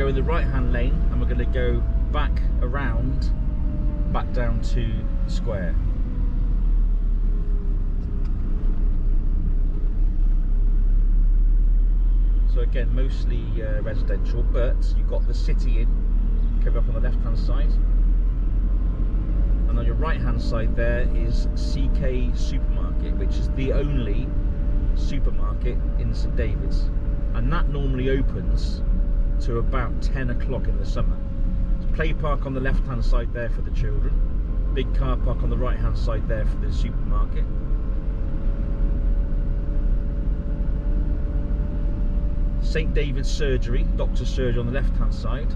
go in the right hand lane and we're going to go back down to the square. So again, mostly residential, but you've got the City Inn coming up on the left hand side, and on your right hand side there is CK Supermarket, which is the only supermarket in St David's, and that normally opens to about 10 o'clock in the summer. There's play park on the left hand side there for the children, big car park on the right hand side there for the supermarket. St David's Surgery, doctor's surgery on the left hand side,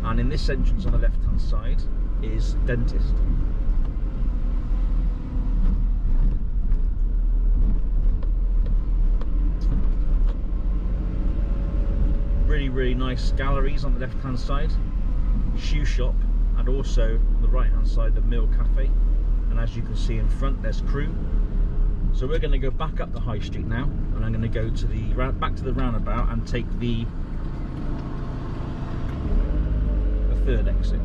and in this entrance on the left hand side is dentist. Really nice galleries on the left hand side, shoe shop, and also on the right hand side the Mill Cafe, and as you can see in front there's Crew. So we're going to go back up the high street now, and I'm going to go to the back to the roundabout and take the third exit.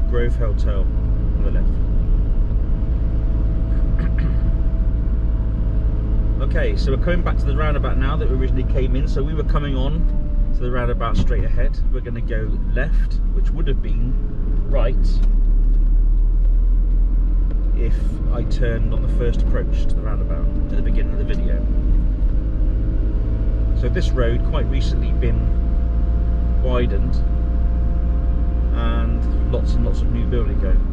Grove Hotel on the left. Okay, so we're coming back to the roundabout now that we originally came in. So we were coming on to the roundabout straight ahead. We're going to go left, which would have been right if I turned on the first approach to the roundabout at the beginning of the video. So this road quite recently been widened, and lots and lots of new building going.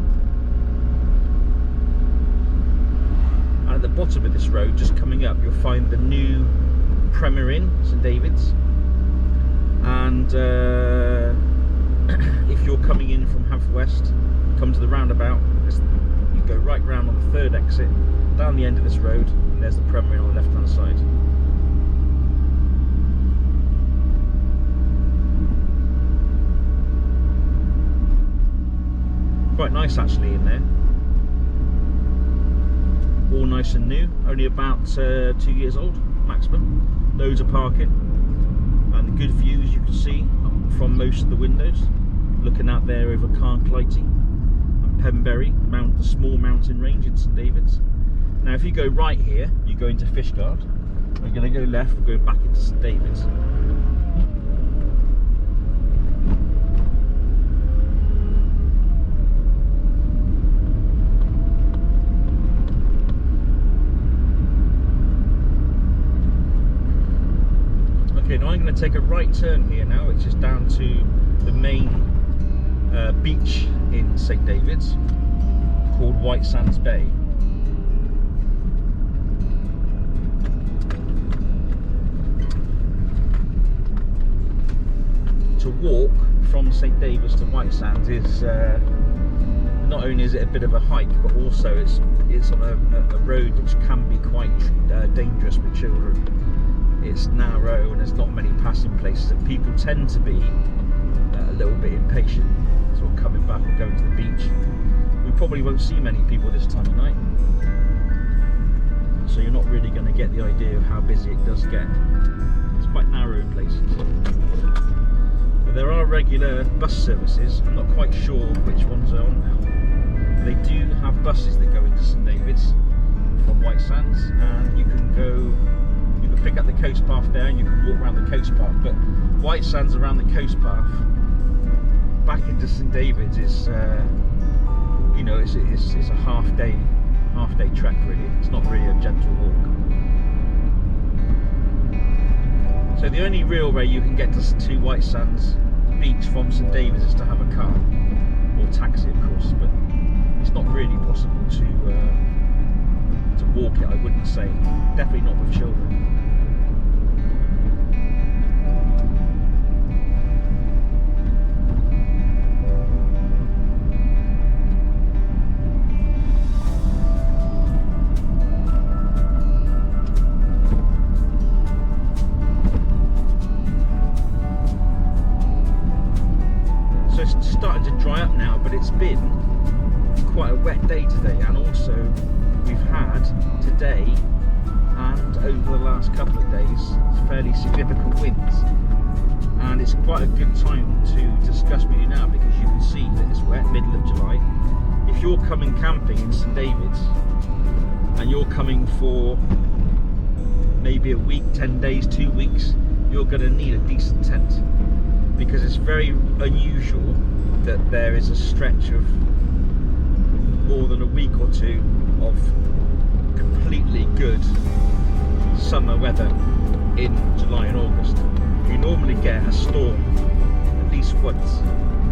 And at the bottom of this road, just coming up, you'll find the new Premier Inn, St David's. And if you're coming in from Haverfordwest, come to the roundabout, you go right round on the third exit, down the end of this road, and there's the Premier Inn on the left hand side. Quite nice actually in there, all nice and new, only about 2 years old maximum. Loads of parking and good views you can see from most of the windows, looking out there over Carnclighty and Pembrokeshire, the small mountain range in St David's. Now if you go right here, you go into Fishguard. We're going to go left, we're going back into St David's. Okay, now I'm going to take a right turn here now, which is down to the main beach in St David's called Whitesands Bay. To walk from St David's to Whitesands is not only is it a bit of a hike, but also it's on a road which can be quite dangerous with children. It's narrow and there's not many passing places, and people tend to be a little bit impatient, sort of coming back or going to the beach. We probably won't see many people this time of night, so you're not really going to get the idea of how busy it does get. It's quite narrow in places. But there are regular bus services. I'm not quite sure which ones are on now. They do have buses that go into St David's from Whitesands, and you can pick up the coast path there and you can walk around the coast path. But Whitesands around the coast path back into St David's is you know, it's a half day trek really. It's not really a gentle walk. So the only real way you can get to Whitesands beach from St David's is to have a car or taxi, of course, but it's not really possible to walk it, I wouldn't say. Definitely not with children. it's starting to dry up now, but it's been quite a wet day today, and also we've had today and over the last couple of days fairly significant winds, and it's quite a good time to discuss with you now, because you can see that it's wet, middle of July. If you're coming camping in St David's and you're coming for maybe a week, 10 days, 2 weeks, you're going to need a decent tent, because it's very unusual that there is a stretch of more than a week or two of completely good summer weather in July and August. You normally get a storm at least once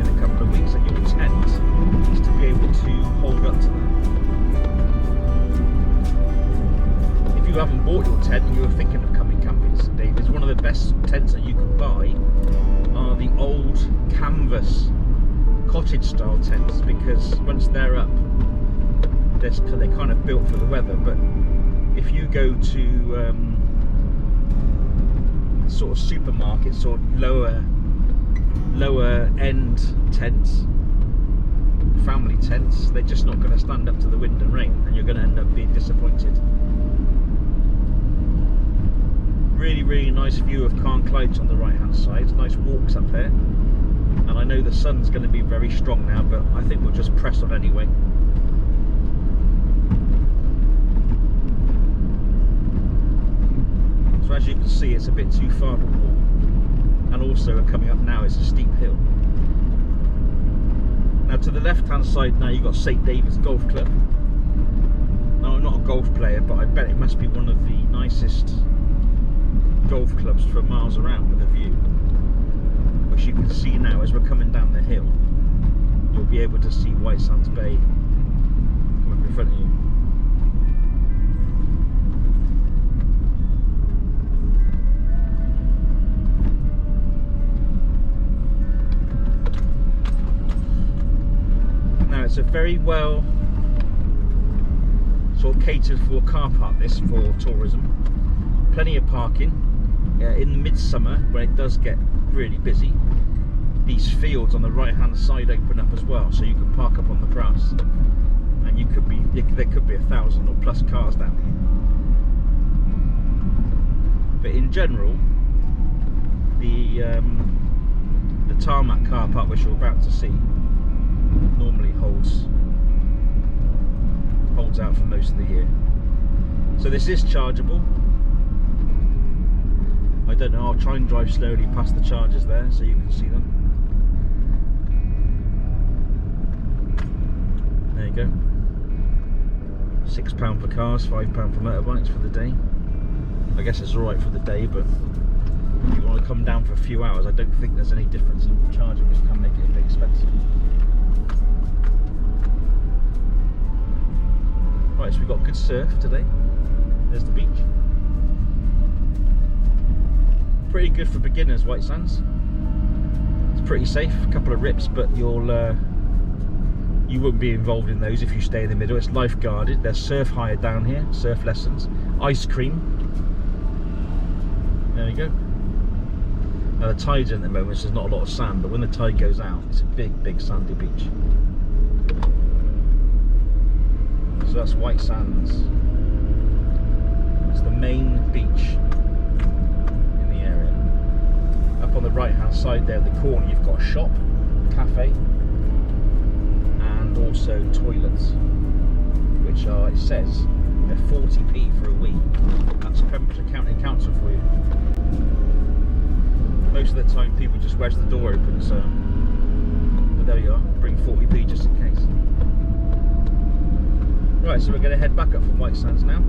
in a couple of weeks, and your tent is to be able to hold up to that. If you haven't bought your tent and you're thinking of coming camping to St David's, one of the best tents that you can buy are the old canvas cottage style tents, because once they're up, they're kind of built for the weather. But if you go to sort of supermarkets or lower end tents, family tents, they're just not going to stand up to the wind and rain, and you're going to end up being disappointed. Really nice view of Carnclyde on the right hand side, nice walks up there, and I know the sun's going to be very strong now, but I think we'll just press on anyway. So as you can see, it's a bit too far to walk, and also coming up now is a steep hill. Now to the left hand side now you've got St David's Golf Club. Now I'm not a golf player, but I bet it must be one of the nicest golf clubs for miles around with a view, which you can see now as we're coming down the hill. You'll be able to see Whitesands Bay coming in front of you. Now it's a very well sort of catered for car park, this, for tourism. Plenty of parking. In the midsummer, when it does get really busy, these fields on the right hand side open up as well, so you can park up on the grass, and there could be 1,000 or plus cars down here. But in general, the tarmac car park, which you're about to see, normally holds out for most of the year. So this is chargeable. I don't know, I'll try and drive slowly past the chargers there so you can see them. There you go. £6 for cars, £5 for motorbikes for the day. I guess it's alright for the day, but if you want to come down for a few hours, I don't think there's any difference in charging, which can make it a bit expensive. Right, so we've got good surf today. There's the beach. Pretty good for beginners, Whitesands. It's pretty safe, a couple of rips, but you won't be involved in those if you stay in the middle. It's lifeguarded. There's surf hire down here, surf lessons, ice cream. There we go. Now the tide's in at the moment, so there's not a lot of sand, but when the tide goes out, it's a big sandy beach. So that's Whitesands. It's the main beach. Up on the right hand side there in the corner, you've got a shop, cafe, and also toilets, which are, it says, they're 40p for a week. That's Pembrokeshire County Council for you. Most of the time people just wedge the door open, so, but there you are, bring 40p just in case. Right, so we're going to head back up from Whitesands now.